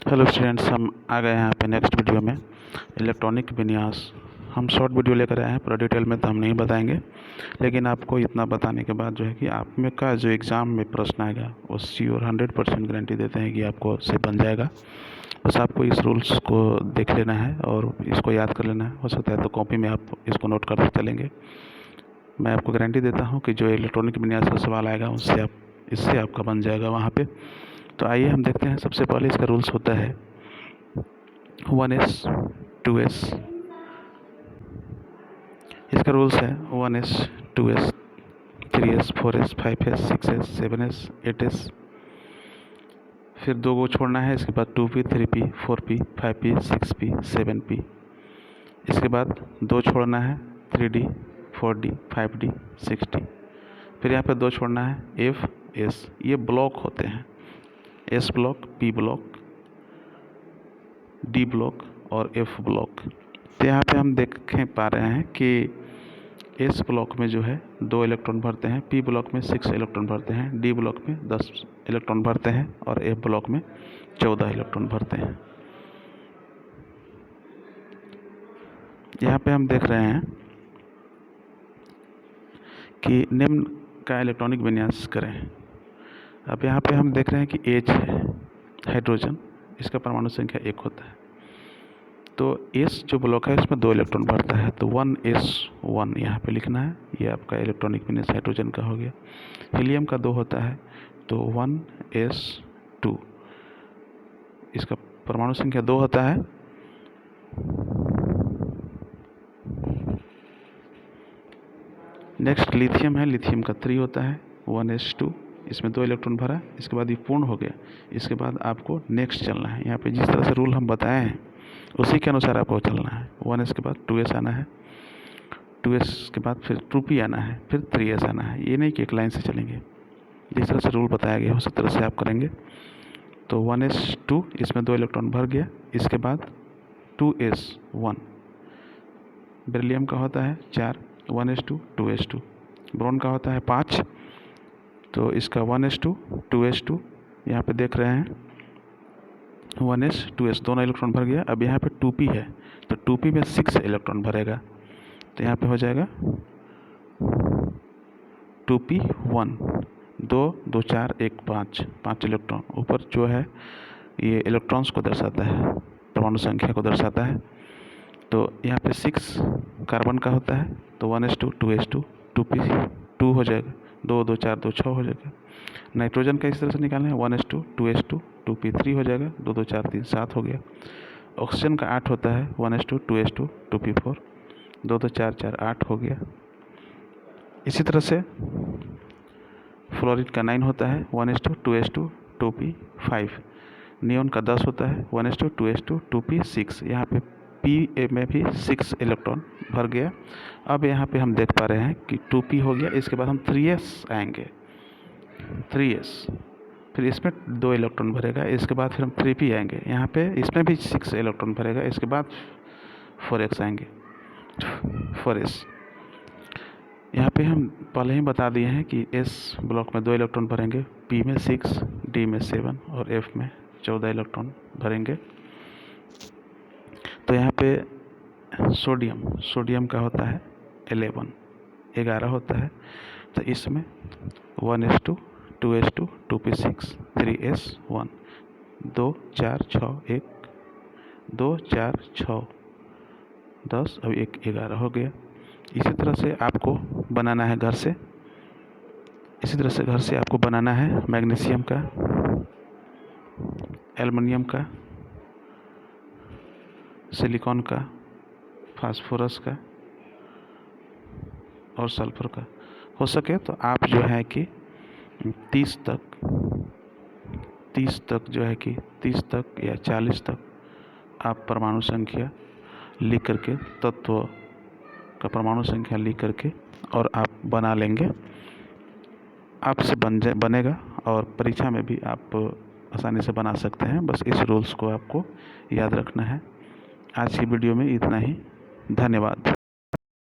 Hello students, हम आ गए हैं यहाँ पे नेक्स्ट वीडियो में इलेक्ट्रॉनिक विन्यास। हम शॉर्ट वीडियो लेकर आए हैं, पूरा डिटेल में तो हम नहीं बताएंगे, लेकिन आपको इतना बताने के बाद जो है कि आप में का जो एग्ज़ाम में प्रश्न आएगा वो श्योर 100% गारंटी देते हैं कि आपको से बन जाएगा। बस आपको इस रूल्स को देख लेना है और इसको याद कर लेना है। हो सकता है तो कॉपी में आप इसको नोट करते चलेंगे। मैं आपको गारंटी देता हूँ कि जो इलेक्ट्रॉनिक विन्यास का सवाल आएगा उससे इससे आपका बन जाएगा वहाँ पे। तो आइए हम देखते हैं। सबसे पहले इसका रूल्स होता है 1s 2s। इसका रूल्स है 1s 2s 3s 4s 5s 6s 7s 8s। फिर 2 को छोड़ना है, इसके बाद 2p 3p 4p 5p 6p 7p। इसके बाद 2 छोड़ना है, 3d 4d 5d 6d। फिर यहाँ पे 2 छोड़ना है, f s। ये ब्लॉक होते हैं, S block, P block, D block और एफ ब्लॉक। तो यहाँ पे हम देख पा रहे हैं कि एस ब्लॉक में जो है 2 इलेक्ट्रॉन भरते हैं, पी ब्लॉक में 6 इलेक्ट्रॉन भरते हैं, डी ब्लॉक में 10 इलेक्ट्रॉन भरते हैं और एफ ब्लॉक में 14 इलेक्ट्रॉन भरते हैं। यहाँ पे हम देख रहे हैं कि निम्न का इलेक्ट्रॉनिक विन्यास करें। अब यहाँ पे हम देख रहे हैं कि एच है हाइड्रोजन, इसका परमाणु संख्या 1 होता है। तो एस जो ब्लॉक है इसमें 2 इलेक्ट्रॉन भरता है, तो 1s1 यहाँ पे लिखना है। ये आपका इलेक्ट्रॉनिक विन्यास हाइड्रोजन का हो गया। हीलियम का 2 होता है, तो 1s2, इसका परमाणु संख्या 2 होता है। नेक्स्ट लिथियम है, लिथियम का 3 होता है, 1s2, इसमें 2 इलेक्ट्रॉन भरा। इसके बाद ये पूर्ण हो गया। इसके बाद आपको नेक्स्ट चलना है। यहाँ पे जिस तरह से रूल हम बताए हैं उसी के अनुसार आपको चलना है। 1s के बाद 2s आना है, 2s के बाद फिर 2p आना है, फिर 3s आना है। ये नहीं कि एक लाइन से चलेंगे, जिस तरह से रूल बताया गया उसी तरह से आप करेंगे। तो 1s2, इसमें 2 इलेक्ट्रॉन भर गया। इसके बाद 2s1, बेरिलियम का होता है 4, 1s2 2s2। ब्रोन का होता है 5, तो इसका 1s2 2s2। यहाँ पे देख रहे हैं 1s 2s, दोनों इलेक्ट्रॉन भर गया। अब यहाँ पे 2p है, तो 2p में 6 इलेक्ट्रॉन भरेगा, तो यहाँ पे हो जाएगा 2p1, 2 2 4 1 5 इलेक्ट्रॉन। ऊपर जो है ये इलेक्ट्रॉन्स को दर्शाता है, परमाणु संख्या को दर्शाता है। तो यहाँ पे 6 कार्बन का होता है, तो 1s2 2s2 2p2 हो जाएगा, 2 2 4 2 6 हो जाएगा। नाइट्रोजन का इस तरह से निकालना है, 1s2 2s2 2p3 हो जाएगा, 2 2 4 3 7 हो गया। ऑक्सीजन का 8 होता है, 1s2 2s2 2p4, 2 2 4 4 8 हो गया। इसी तरह से फ्लोरीन का 9 होता है, 1s2 2s2 2p5। नियोन का 10 होता है, 1s2 2s2 2p6। यहाँ पे p में भी 6 इलेक्ट्रॉन भर गया। अब यहाँ पे हम देख पा रहे हैं कि 2p हो गया। इसके बाद हम 3s आएंगे, 3s, फिर इसमें 2 इलेक्ट्रॉन भरेगा। इसके बाद फिर हम 3p आएंगे, यहाँ पे इसमें भी 6 इलेक्ट्रॉन भरेगा। इसके बाद 4x आएंगे, 4s। यहाँ पे हम पहले ही बता दिए हैं कि s ब्लॉक में 2 इलेक्ट्रॉन भरेंगे, p में 6, d में 7 और f में 14 इलेक्ट्रॉन भरेंगे। तो यहाँ पे सोडियम का होता है 11 होता है, तो इसमें 1s2 2s2 2p6 3s1, 2 4 6 1 2 4 6 10, अब 1 11 हो गया। इसी तरह से आपको बनाना है घर से, आपको बनाना है मैग्नीशियम का, एल्युमिनियम का, सिलिकॉन का, फास्फोरस का और सल्फर का। हो सके तो आप जो है कि 30 तक या 40 तक आप परमाणु संख्या लिख करके, तत्व का परमाणु संख्या लिख करके और आप बना लेंगे। आपसे बनेगा और परीक्षा में भी आप आसानी से बना सकते हैं। बस इस रूल्स को आपको याद रखना है। आज की वीडियो में इतना ही। धन्यवाद।